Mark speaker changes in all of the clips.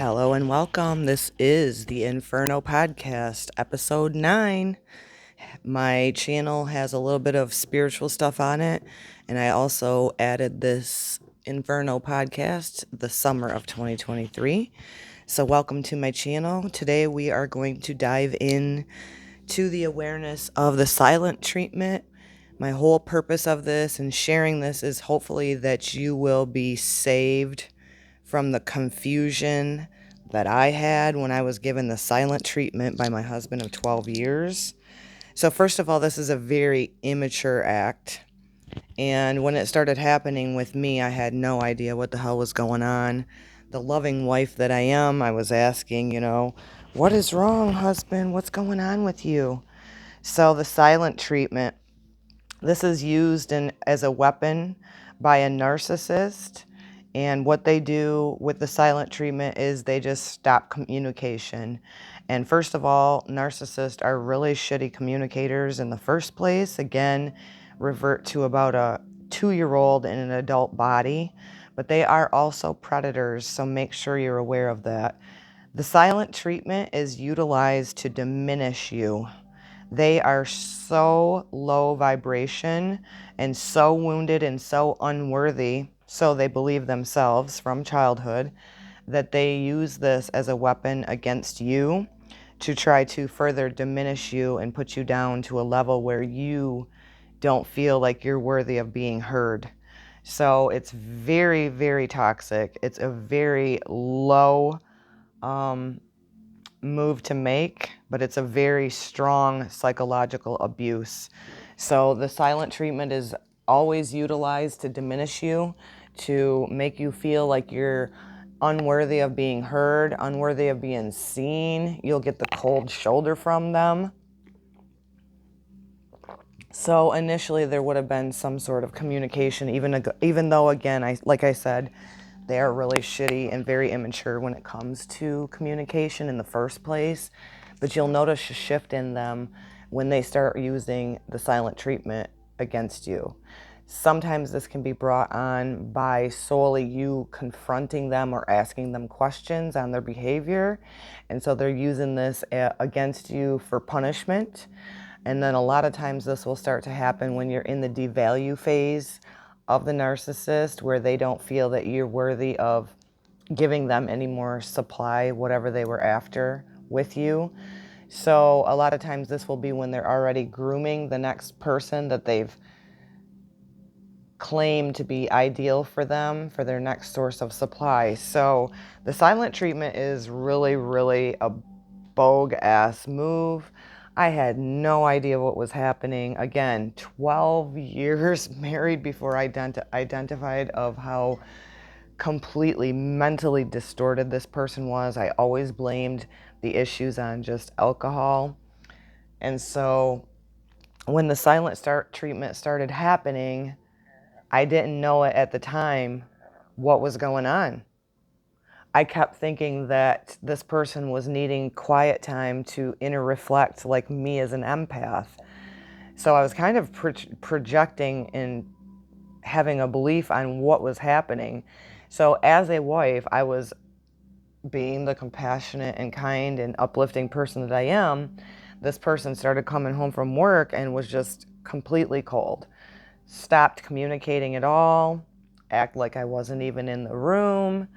Speaker 1: Hello and welcome. This is the Inferno podcast, episode 9. My channel has a little bit of spiritual stuff on it, and I also added this Inferno podcast the summer of 2023. So, welcome to my channel. Today, we are going to dive in to the awareness of the silent treatment. My whole purpose of this and sharing this is hopefully that you will be saved from the confusion that I had when I was given the silent treatment by my husband of 12 years. So first of all, this is a very immature act. And when it started happening with me, I had no idea what the hell was going on. The loving wife that I am, I was asking, what is wrong, husband? What's going on with you? So the silent treatment, this is used as a weapon by a narcissist. And what they do with the silent treatment is they just stop communication. And first of all, narcissists are really shitty communicators in the first place. Again, revert to about a 2-year-old in an adult body. But they are also predators, so make sure you're aware of that. The silent treatment is utilized to diminish you. They are so low vibration and so wounded and so unworthy, so they believe themselves from childhood, that they use this as a weapon against you to try to further diminish you and put you down to a level where you don't feel like you're worthy of being heard. So it's very, very toxic. It's a very low move to make, but it's a very strong psychological abuse. So the silent treatment is always utilized to diminish you, to make you feel like you're unworthy of being heard, unworthy of being seen. You'll get the cold shoulder from them. So initially there would have been some sort of communication, even though, again, like I said, they are really shitty and very immature when it comes to communication in the first place. But you'll notice a shift in them when they start using the silent treatment against you. Sometimes this can be brought on by solely you confronting them or asking them questions on their behavior. And so they're using this against you for punishment. And then a lot of times this will start to happen when you're in the devalue phase of the narcissist, where they don't feel that you're worthy of giving them any more supply, whatever they were after with you. So a lot of times this will be when they're already grooming the next person that they've claimed to be ideal for them, for their next source of supply. So the silent treatment is really, really a bogue-ass move. I had no idea what was happening. Again, 12 years married before I identified of how completely mentally distorted this person was. I always blamed the issues on just alcohol. And so when the silent treatment started happening, I didn't know it at the time what was going on. I kept thinking that this person was needing quiet time to inner reflect like me as an empath. So I was kind of projecting and having a belief on what was happening. So as a wife, I was being the compassionate and kind and uplifting person that I am. This person started coming home from work and was just completely cold. Stopped communicating at all, act like I wasn't even in the room.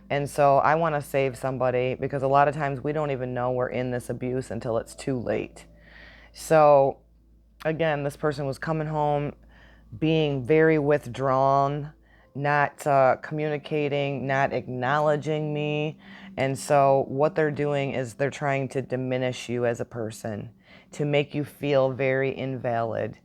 Speaker 1: And so I want to save somebody, because a lot of times we don't even know we're in this abuse until it's too late. So again, this person was coming home being very withdrawn, not communicating, not acknowledging me. And so what they're doing is they're trying to diminish you as a person, to make you feel very invalid,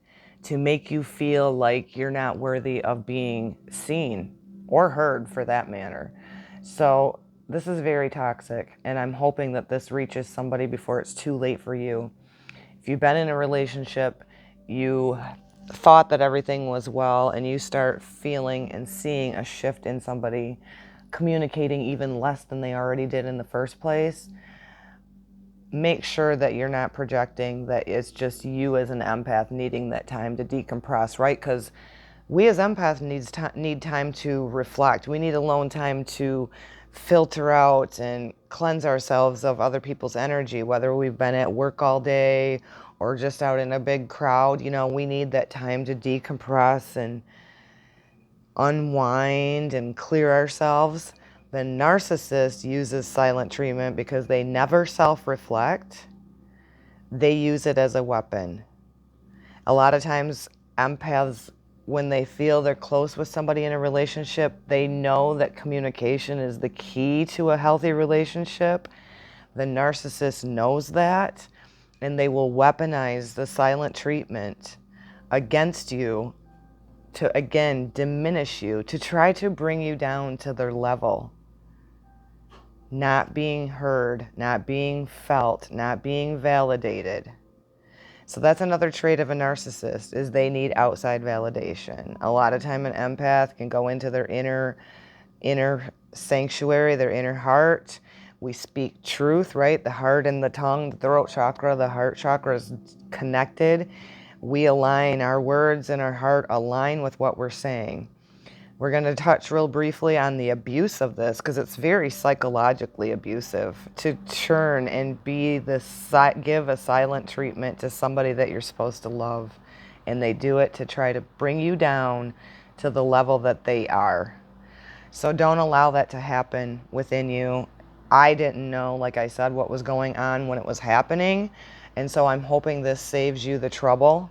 Speaker 1: to make you feel like you're not worthy of being seen or heard, for that matter. So this is very toxic, and I'm hoping that this reaches somebody before it's too late for you. If you've been in a relationship, you thought that everything was well, and you start feeling and seeing a shift in somebody communicating even less than they already did in the first place, make sure that you're not projecting that it's just you as an empath needing that time to decompress, right? Because we as empaths need time to reflect. We need alone time to filter out and cleanse ourselves of other people's energy, whether we've been at work all day or just out in a big crowd. You know, we need that time to decompress and unwind and clear ourselves. The narcissist uses silent treatment because they never self-reflect. They use it as a weapon. A lot of times empaths, when they feel they're close with somebody in a relationship, they know that communication is the key to a healthy relationship. The narcissist knows that, and they will weaponize the silent treatment against you to, again, diminish you, to try to bring you down to their level. Not being heard, not being felt, not being validated. So that's another trait of a narcissist, is they need outside validation. A lot of time an empath can go into their inner sanctuary, their inner heart. We speak truth, right? The heart and the tongue, the throat chakra, the heart chakra is connected. We align, our words and our heart align with what we're saying. We're going to touch real briefly on the abuse of this, because it's very psychologically abusive to turn and give a silent treatment to somebody that you're supposed to love. And they do it to try to bring you down to the level that they are. So don't allow that to happen within you. I didn't know, like I said, what was going on when it was happening. And so I'm hoping this saves you the trouble.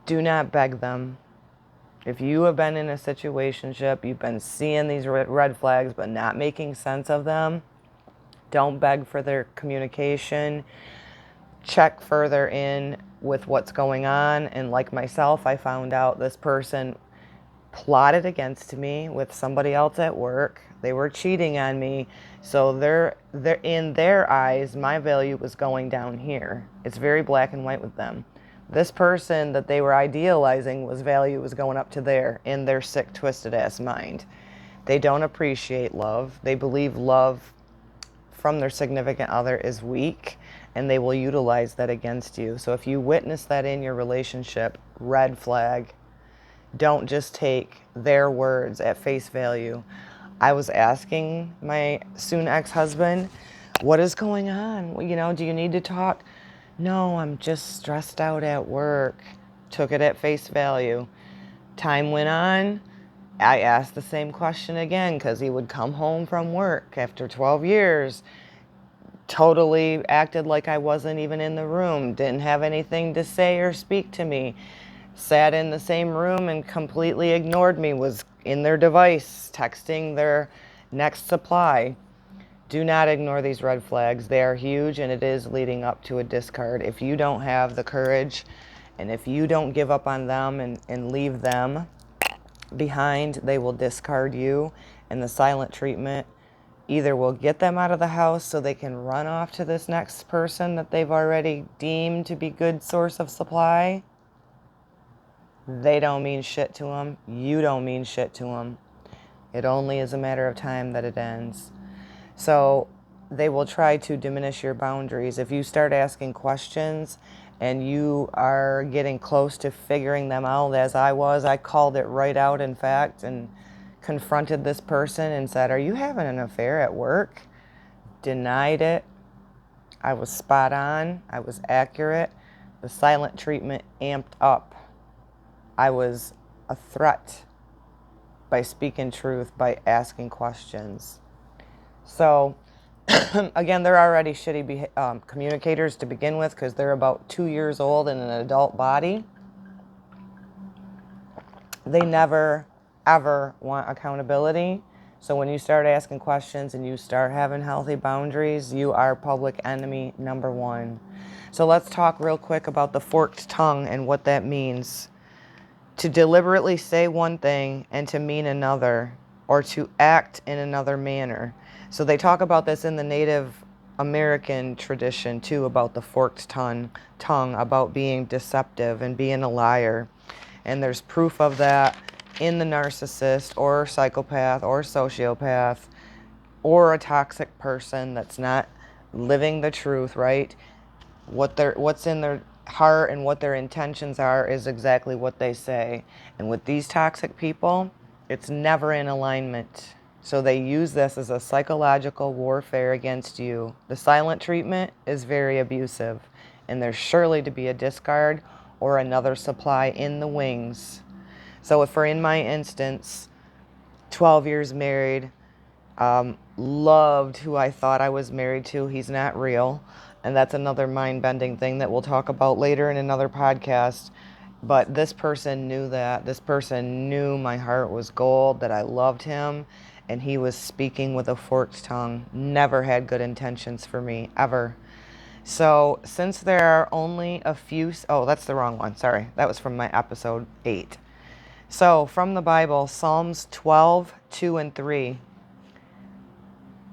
Speaker 1: Do not beg them. If you have been in a situationship, you've been seeing these red flags but not making sense of them, don't beg for their communication. Check further in with what's going on. And like myself, I found out this person plotted against me with somebody else at work. They were cheating on me. So they're in their eyes, my value was going down here. It's very black and white with them. This person that they were idealizing value was going up to there in their sick, twisted ass mind. They don't appreciate love. They believe love from their significant other is weak, and they will utilize that against you. So if you witness that in your relationship, red flag. Don't just take their words at face value. I was asking my soon ex-husband, what is going on? You know, do you need to talk? No, I'm just stressed out at work. Took it at face value. Time went on. I asked the same question again, because he would come home from work after 12 years, totally acted like I wasn't even in the room, didn't have anything to say or speak to me, sat in the same room and completely ignored me, was in their device, texting their next supply. Do not ignore these red flags. They are huge, and it is leading up to a discard. If you don't have the courage, and if you don't give up on them and leave them behind, they will discard you. And the silent treatment either will get them out of the house so they can run off to this next person that they've already deemed to be good source of supply. They don't mean shit to them. You don't mean shit to them. It only is a matter of time that it ends. So they will try to diminish your boundaries. If you start asking questions and you are getting close to figuring them out, as I was, I called it right out, in fact, and confronted this person and said, are you having an affair at work? Denied it. I was spot on. I was accurate. The silent treatment amped up. I was a threat by speaking truth, by asking questions. So, again, they're already shitty communicators to begin with, because they're about 2 years old in an adult body. They never, ever want accountability. So when you start asking questions and you start having healthy boundaries, you are public enemy number one. So let's talk real quick about the forked tongue and what that means. To deliberately say one thing and to mean another, or to act in another manner. So they talk about this in the Native American tradition too, about the forked tongue, about being deceptive and being a liar. And there's proof of that in the narcissist or psychopath or sociopath or a toxic person that's not living the truth, right? What's in their heart and what their intentions are is exactly what they say. And with these toxic people, it's never in alignment. So they use this as a psychological warfare against you. The silent treatment is very abusive, and there's surely to be a discard or another supply in the wings. So if for in my instance, 12 years married, loved who I thought I was married to. He's not real. And that's another mind-bending thing that we'll talk about later in another podcast. But this person knew that. This person knew my heart was gold, that I loved him, and he was speaking with a forked tongue. Never had good intentions for me, ever. So since there are only a few... Oh, that's the wrong one. Sorry. That was from my episode 8. So from the Bible, Psalms 12, 2 and 3.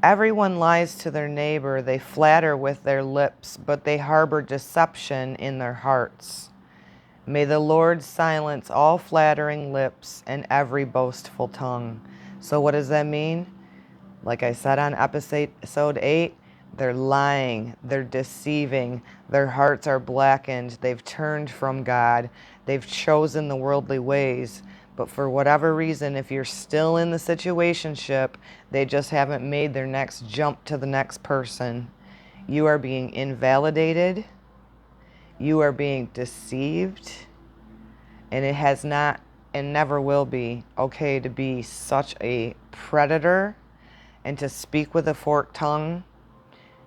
Speaker 1: Everyone lies to their neighbor, they flatter with their lips, but they harbor deception in their hearts. May the Lord silence all flattering lips and every boastful tongue. So what does that mean? Like I said on episode 8, they're lying, they're deceiving, their hearts are blackened, they've turned from God, they've chosen the worldly ways. But for whatever reason, if you're still in the situationship, they just haven't made their next jump to the next person. You are being invalidated, you are being deceived, and it has not and never will be okay to be such a predator and to speak with a forked tongue.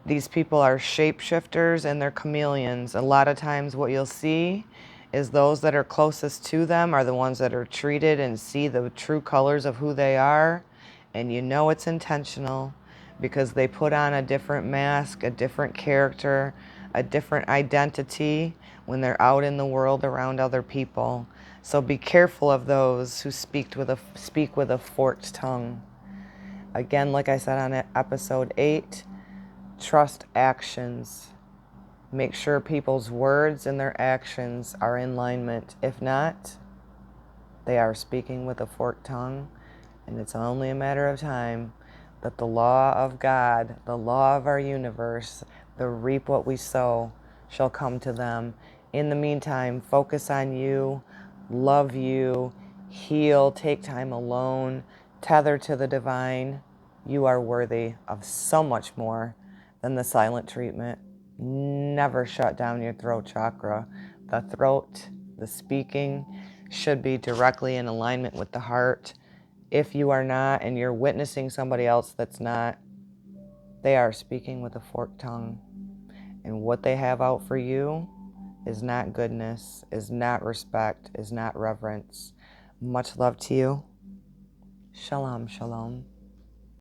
Speaker 1: These people are shapeshifters and they're chameleons. A lot of times what you'll see is those that are closest to them are the ones that are treated and see the true colors of who they are. And you know it's intentional because they put on a different mask, a different character, a different identity when they're out in the world around other people. So be careful of those who speak with a forked tongue. Again, like I said on episode 8, trust actions. Make sure people's words and their actions are in alignment. If not, they are speaking with a forked tongue, and it's only a matter of time that the law of God, the law of our universe, the reap what we sow, shall come to them. In the meantime, focus on you, love you, heal, take time alone, tether to the divine. You are worthy of so much more than the silent treatment. Never shut down your throat chakra. The throat, the speaking, should be directly in alignment with the heart. If you are not and you're witnessing somebody else that's not, they are speaking with a forked tongue. And what they have out for you is not goodness, is not respect, is not reverence. Much love to you. Shalom, shalom.